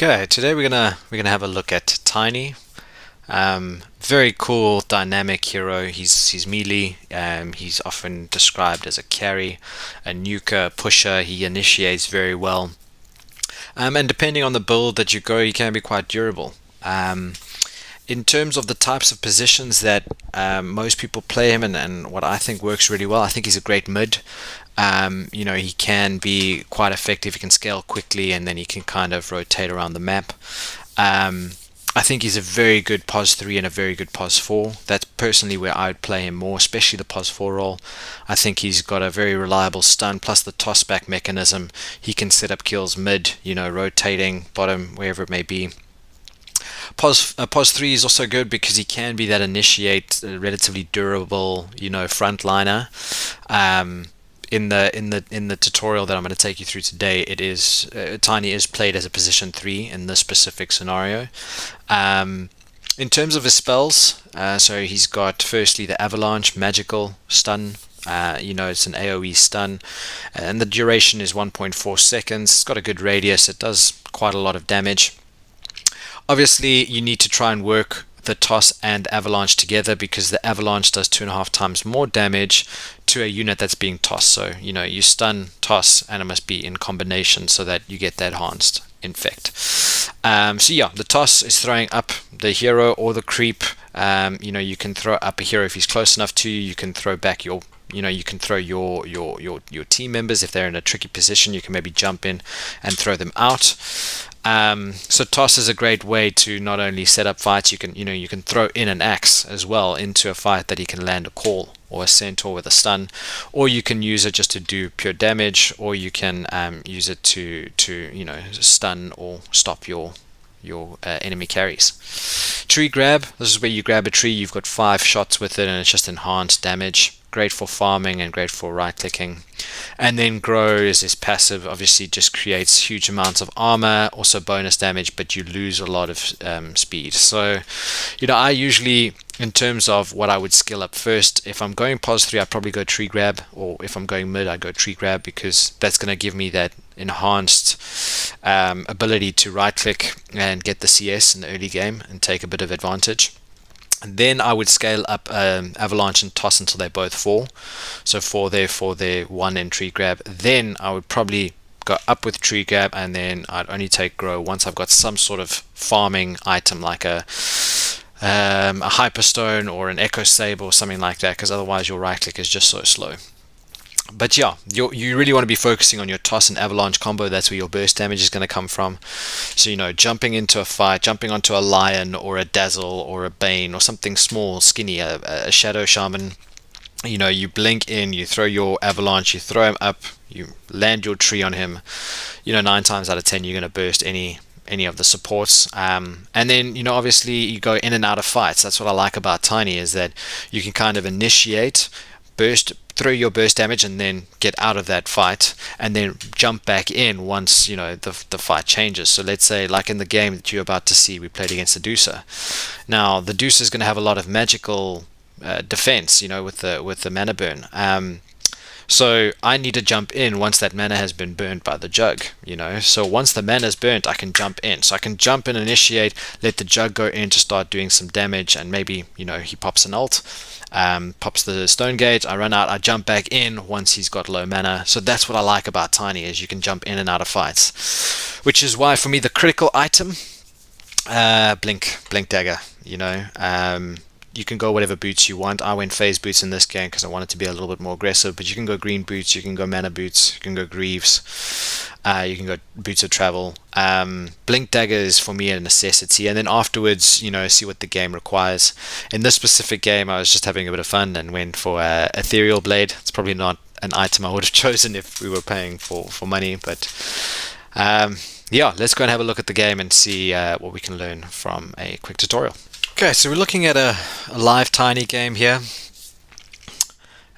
Okay, today we're gonna have a look at Tiny. Very cool, dynamic hero. He's melee. He's often described as a carry, a nuker, pusher. He initiates very well. And depending on the build that you go, he can be quite durable. In terms of the types of positions that most people play him, and what I think works really well, I think he's a great mid. He can be quite effective. He can scale quickly, and then he can kind of rotate around the map. Um, I think he's a very good pos 3 and a very good pos 4. That's personally where I would play him more, especially the pos 4 role. I think he's got a very reliable stun, plus the toss back mechanism. He can set up kills mid, rotating bottom, wherever it may be. Pos 3 is also good because he can be that initiate, relatively durable, frontliner. Um, in the tutorial that I'm going to take you through today, it is Tiny is played as a position 3 in this specific scenario. In terms of his spells, so he's got firstly the Avalanche, magical stun. It's an AoE stun, and the duration is 1.4 seconds. It's got a good radius. It does quite a lot of damage. Obviously, you need to try and work the toss and avalanche together because the avalanche does 2.5 times more damage to a unit that's being tossed. So, you stun, toss, and it must be in combination so that you get that enhanced infect. The toss is throwing up the hero or the creep. You can throw up a hero if he's close enough to you. You can throw back you can throw your team members if they're in a tricky position. You can maybe jump in and throw them out. So toss is a great way to not only set up fights. You can throw in an axe as well into a fight that he can land a call or a centaur with a stun, or you can use it just to do pure damage, or you can use it to stun or stop your enemy carries. Tree grab. This is where you grab a tree. You've got 5 shots with it, and it's just enhanced damage. Great for farming and great for right clicking. And then grow is his passive. Obviously, just creates huge amounts of armor, also bonus damage, but you lose a lot of speed. So, I usually, in terms of what I would skill up first, if I'm going pos 3, I'd probably go tree grab, or if I'm going mid, I'd go tree grab because that's going to give me that enhanced ability to right click and get the CS in the early game and take a bit of advantage. And then I would scale up Avalanche and Toss until they both fall. So 4 there, 4 there, 1 in Tree Grab. Then I would probably go up with Tree Grab, and then I'd only take Grow once I've got some sort of farming item like a Hyperstone or an Echo Saber or something like that, because otherwise your right click is just so slow. But yeah, you really want to be focusing on your toss and avalanche combo. That's where your burst damage is going to come from. So, jumping into a fight, jumping onto a lion or a dazzle or a bane or something small, skinny, a shadow shaman. You blink in, you throw your avalanche, you throw him up, you land your tree on him. 9 times out of 10 you're going to burst any of the supports, and then obviously you go in and out of fights. That's what I like about Tiny, is that you can kind of initiate, burst, throw your burst damage, and then get out of that fight, and then jump back in once the fight changes. So let's say, like in the game that you're about to see, we played against the Deucer. Now the Deucer is going to have a lot of magical defense, with the mana burn. So I need to jump in once that mana has been burned by the jug, So once the mana is burnt, I can jump in. So I can jump in, initiate, let the jug go in to start doing some damage, and maybe, he pops an ult, pops the stone gate, I run out, I jump back in once he's got low mana. So that's what I like about Tiny, is you can jump in and out of fights. Which is why, for me, the critical item, Blink Dagger, you can go whatever boots you want. I went phase boots in this game because I wanted to be a little bit more aggressive, but you can go green boots, you can go mana boots, you can go greaves, you can go boots of travel. Blink dagger is for me a necessity, and then afterwards, see what the game requires. In this specific game, I was just having a bit of fun and went for ethereal blade. It's probably not an item I would have chosen if we were paying for money, but let's go and have a look at the game and see what we can learn from a quick tutorial. Okay, so we're looking at a live Tiny game here,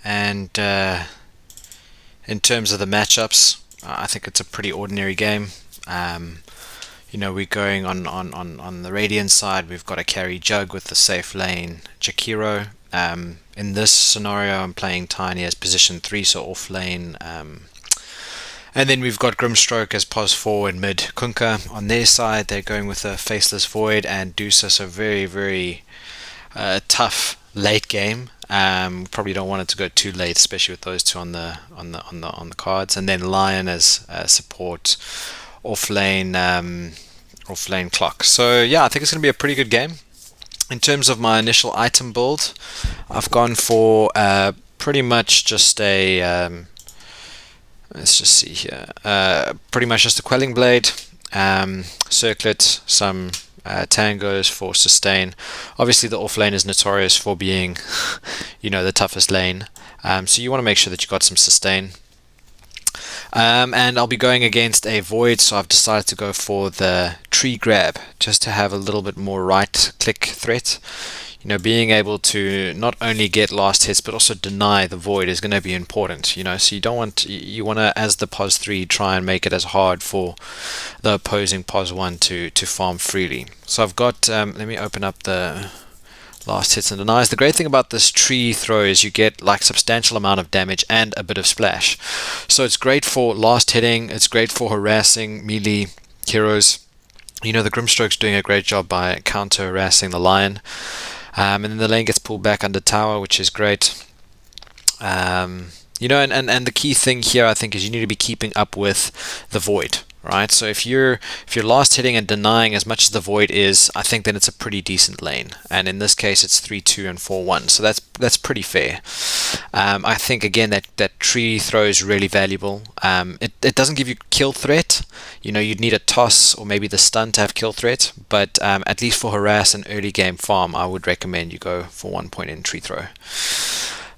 and in terms of the matchups, I think it's a pretty ordinary game. We're going on the Radiant side. We've got a carry Jug with the safe lane Jakiro. In this scenario, I'm playing Tiny as position 3, so off lane And then we've got Grimstroke as pos 4 and mid Kunkka on their side. They're going with a Faceless Void and Deucer, so very, very tough late game. Probably don't want it to go too late, especially with those two on the cards. And then Lion as support off lane clock. So yeah, I think it's going to be a pretty good game. In terms of my initial item build, I've gone for pretty much just a let's just see here. Pretty much just a Quelling Blade, Circlet, some tangos for sustain. Obviously, the off lane is notorious for being, the toughest lane. So you want to make sure that you got some sustain. And I'll be going against a Void, so I've decided to go for the Tree Grab, just to have a little bit more right-click threat. Being able to not only get last hits but also deny the Void is going to be important. So you want to, as the pos 3, try and make it as hard for the opposing pos 1 to farm freely. So I've got, let me open up the last hits and denies. The great thing about this tree throw is you get like substantial amount of damage and a bit of splash. So it's great for last hitting, it's great for harassing melee heroes. The Grimstroke's doing a great job by counter harassing the Lion. And then the lane gets pulled back under tower, which is great. And the key thing here, I think, is you need to be keeping up with the Void, right? So if you're last hitting and denying as much as the Void is, I think then it's a pretty decent lane. And in this case, it's 3-2 and 4-1, so that's pretty fair. I think again that tree throw is really valuable. It doesn't give you kill threat. You'd need a toss or maybe the stun to have kill threat, but at least for harass and early game farm, I would recommend you go for 1 point in tree throw.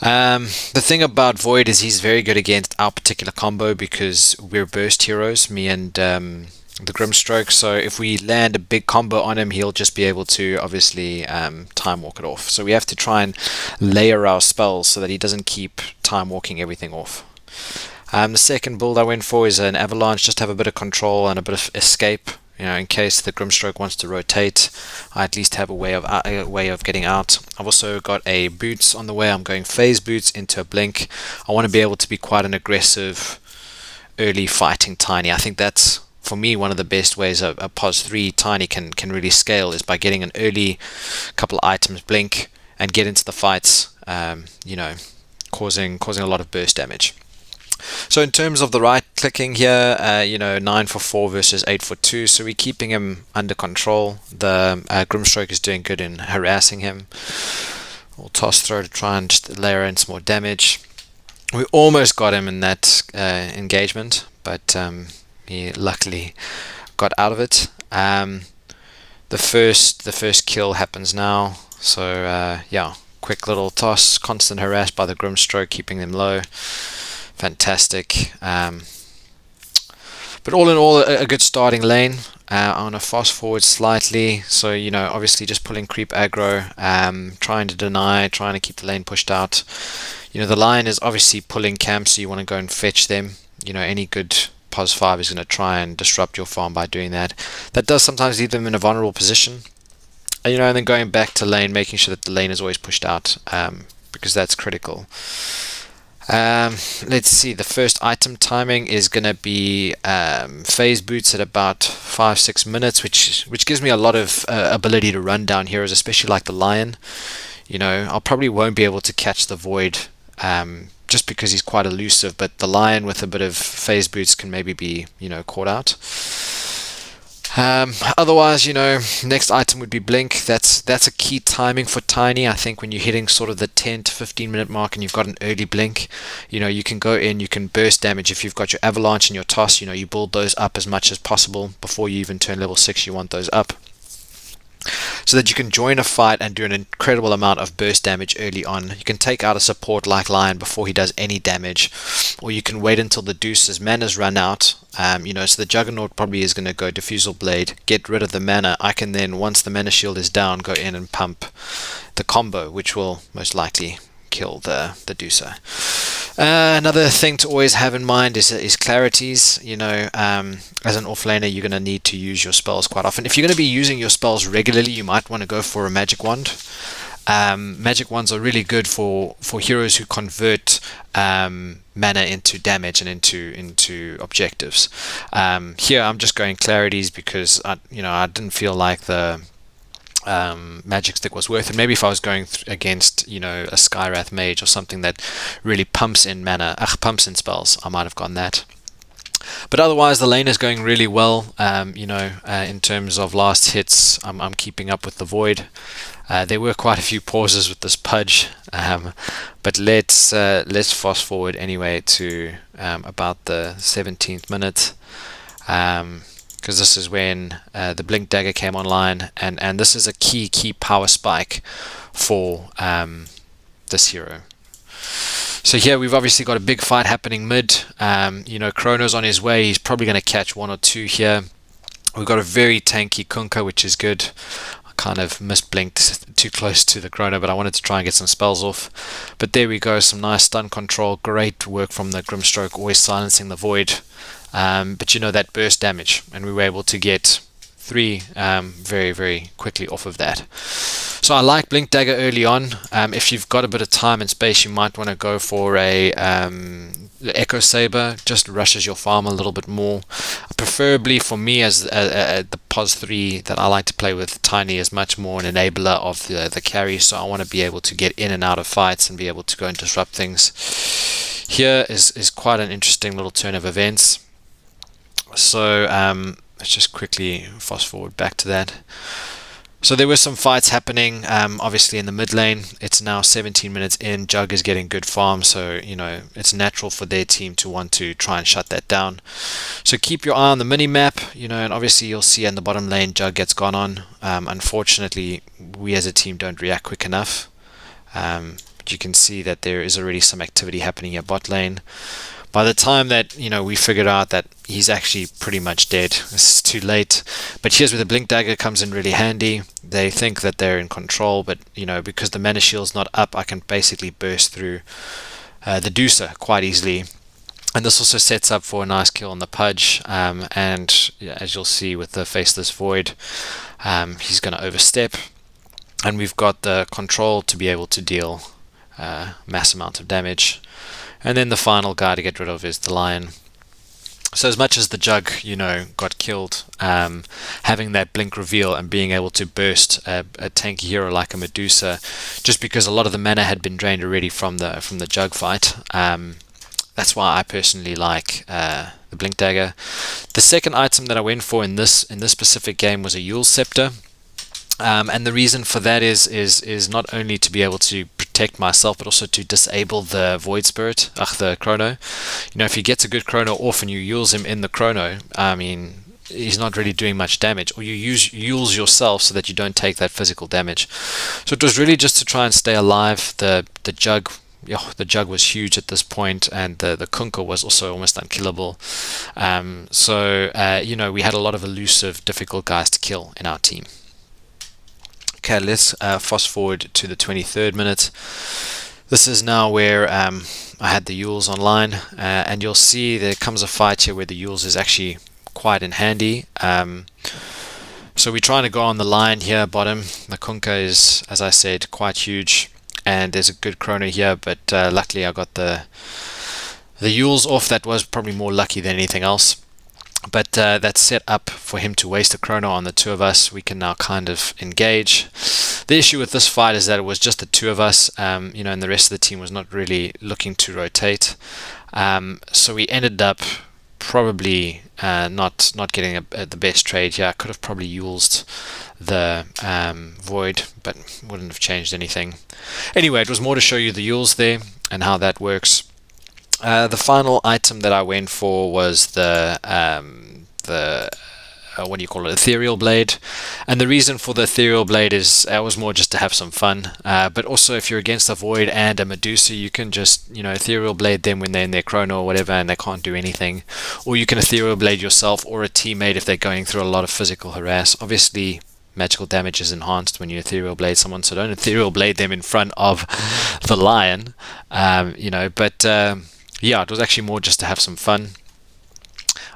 The thing about Void is he's very good against our particular combo because we're burst heroes, me and the Grimstroke. So if we land a big combo on him, he'll just be able to obviously time walk it off. So we have to try and layer our spells so that he doesn't keep time walking everything off. The second build I went for is an Avalanche, just to have a bit of control and a bit of escape. In case the Grimstroke wants to rotate, I at least have a way of getting out. I've also got a Boots on the way. I'm going phase Boots into a Blink. I want to be able to be quite an aggressive early fighting Tiny. I think that's, for me, one of the best ways a pos 3 Tiny can really scale is by getting an early couple items Blink and get into the fights, causing a lot of burst damage. So in terms of the right clicking here, 9 for 4 versus 8 for 2, so we're keeping him under control. The Grimstroke is doing good in harassing him. We'll toss throw to try and just layer in some more damage. We almost got him in that engagement, but he luckily got out of it. The first kill happens now, so quick little toss, constant harass by the Grimstroke, keeping them low. Fantastic. But all in all, a good starting lane. I want to fast forward slightly, so obviously just pulling creep aggro, trying to deny, trying to keep the lane pushed out. The Lion is obviously pulling camps, so you want to go and fetch them. Any good pos 5 is going to try and disrupt your farm by doing that. That does sometimes leave them in a vulnerable position. And then going back to lane, making sure that the lane is always pushed out, because that's critical. Let's see, the first item timing is going to be phase Boots at about 5-6 minutes, which gives me a lot of ability to run down heroes, especially like the Lion. I'll probably won't be able to catch the Void just because he's quite elusive, but the Lion with a bit of phase Boots can maybe be caught out. Otherwise, next item would be Blink. That's a key timing for Tiny. I think when you're hitting sort of the 10 to 15 minute mark and you've got an early Blink, you can go in, you can burst damage. If you've got your Avalanche and your Toss, you build those up as much as possible. Before you even turn level 6, you want those up, so that you can join a fight and do an incredible amount of burst damage early on. You can take out a support like Lion before he does any damage, or you can wait until the Deuce's mana's run out. So the Juggernaut probably is going to go Diffusal Blade, get rid of the mana. I can then, once the mana shield is down, go in and pump the combo, which will most likely kill the Deucer. Another thing to always have in mind is clarities. As an offlaner, you're going to need to use your spells quite often. If you're going to be using your spells regularly, you might want to go for a magic wand. Magic wands are really good for heroes who convert mana into damage and into objectives. Here I'm just going clarities because I didn't feel like the magic stick was worth it. Maybe if I was going against a Skywrath mage or something that really pumps in mana, pumps in spells, I might have gone that. But otherwise, the lane is going really well. In terms of last hits, I'm keeping up with the void. There were quite a few pauses with this pudge, but let's fast forward anyway to about the 17th minute, because this is when the blink dagger came online, and this is a key power spike for this hero. So here we've obviously got a big fight happening mid. Chrono's on his way. He's probably going to catch one or two here. We've got a very tanky Kunkka, which is good. I kind of misblinked too close to the Chrono, but I wanted to try and get some spells off. But there we go, some nice stun control. Great work from the Grimstroke, always silencing the void. But that burst damage, and we were able to get 3 very, very quickly off of that. So I like Blink Dagger early on. If you've got a bit of time and space, you might want to go for a Echo Saber. Just rushes your farm a little bit more. Preferably for me, as the POS 3 that I like to play with, Tiny is much more an enabler of the carry. So I want to be able to get in and out of fights and be able to go and disrupt things. Here is quite an interesting little turn of events. So let's just quickly fast forward back to that. So there were some fights happening, obviously in the mid lane. It's now 17 minutes in. Jug is getting good farm, so it's natural for their team to want to try and shut that down. So keep your eye on the mini map, and obviously you'll see in the bottom lane Jug gets gone on. Unfortunately, we as a team don't react quick enough. But you can see that there is already some activity happening at bot lane. By the time that we figured out that he's actually pretty much dead, it's too late. But here's where the blink dagger comes in really handy. They think that they're in control, but because the mana shield's not up, I can basically burst through the Deucer quite easily. And this also sets up for a nice kill on the Pudge. And as you'll see with the Faceless Void, he's going to overstep, and we've got the control to be able to deal mass amount of damage. And then the final guy to get rid of is the Lion. So as much as the Jug, got killed, having that blink reveal and being able to burst a tanky hero like a Medusa, just because a lot of the mana had been drained already from the Jug fight, that's why I personally like the Blink Dagger. The second item that I went for in this specific game was a Yule Scepter. And the reason for that is not only to be able to protect myself, but also to disable the Void Spirit, the Chrono. If he gets a good Chrono off and you use him in the Chrono, he's not really doing much damage, or you use yourself so that you don't take that physical damage. So it was really just to try and stay alive. The Jug. The Jug was huge at this point, and the Kunkka was also almost unkillable. We had a lot of elusive, difficult guys to kill in our team. Okay, let's fast forward to the 23rd minute. This is now where I had the Yules online, and you'll see there comes a fight here where the Yules is actually quite in handy. So we're trying to go on the line here, bottom. The Kunkka is, as I said, quite huge, and there's a good Chrono here, but luckily I got the Yules off. That was probably more lucky than anything else. But that's set up for him to waste a Chrono on the two of us. We can now kind of engage. The issue with this fight is that it was just the two of us, and the rest of the team was not really looking to rotate. So we ended up probably not getting the best trade here. I could have probably used the Void, but wouldn't have changed anything. Anyway, it was more to show you the Yules there and how that works. The final item that I went for was the what do you call it, Ethereal Blade. And the reason for the Ethereal Blade is I was more just to have some fun, but also if you're against a Void and a Medusa, you can just Ethereal Blade them when they're in their Chrono or whatever and they can't do anything, or you can Ethereal Blade yourself or a teammate if they're going through a lot of physical harass. Obviously magical damage is enhanced when you Ethereal Blade someone, so don't Ethereal Blade them in front of the Lion, yeah, it was actually more just to have some fun.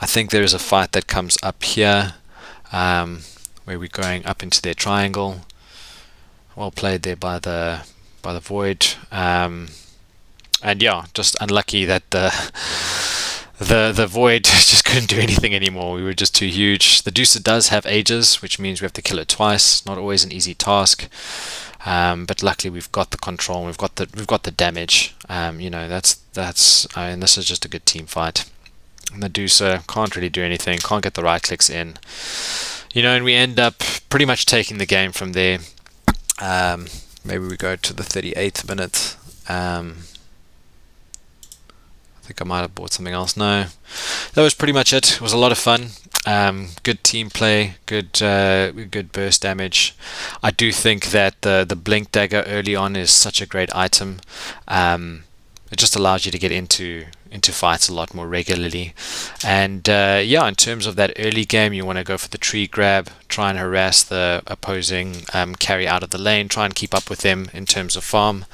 I think there is a fight that comes up here, where we're going up into their triangle. well played there by the void. And yeah, just unlucky that the void just couldn't do anything anymore. We were just too huge. The Deucer does have ages, which means we have to kill it twice. Not always an easy task. But luckily we've got the control. We've got the damage. That's. I mean, this is just a good team fight. And the Deucer can't really do anything. Can't get the right clicks in. And we end up pretty much taking the game from there. Maybe we go to the 38th minute. I think I might have bought something else. No, that was pretty much it. It was a lot of fun. Good team play, good burst damage. I do think that the blink dagger early on is such a great item. It just allows you to get into fights a lot more regularly. And in terms of that early game, you want to go for the tree grab, try and harass the opposing carry out of the lane, try and keep up with them in terms of farm,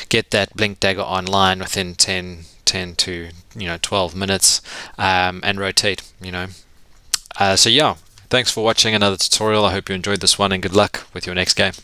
get that blink dagger online within 10 to 12 minutes, and rotate. So yeah, thanks for watching another tutorial. I hope you enjoyed this one, and good luck with your next game.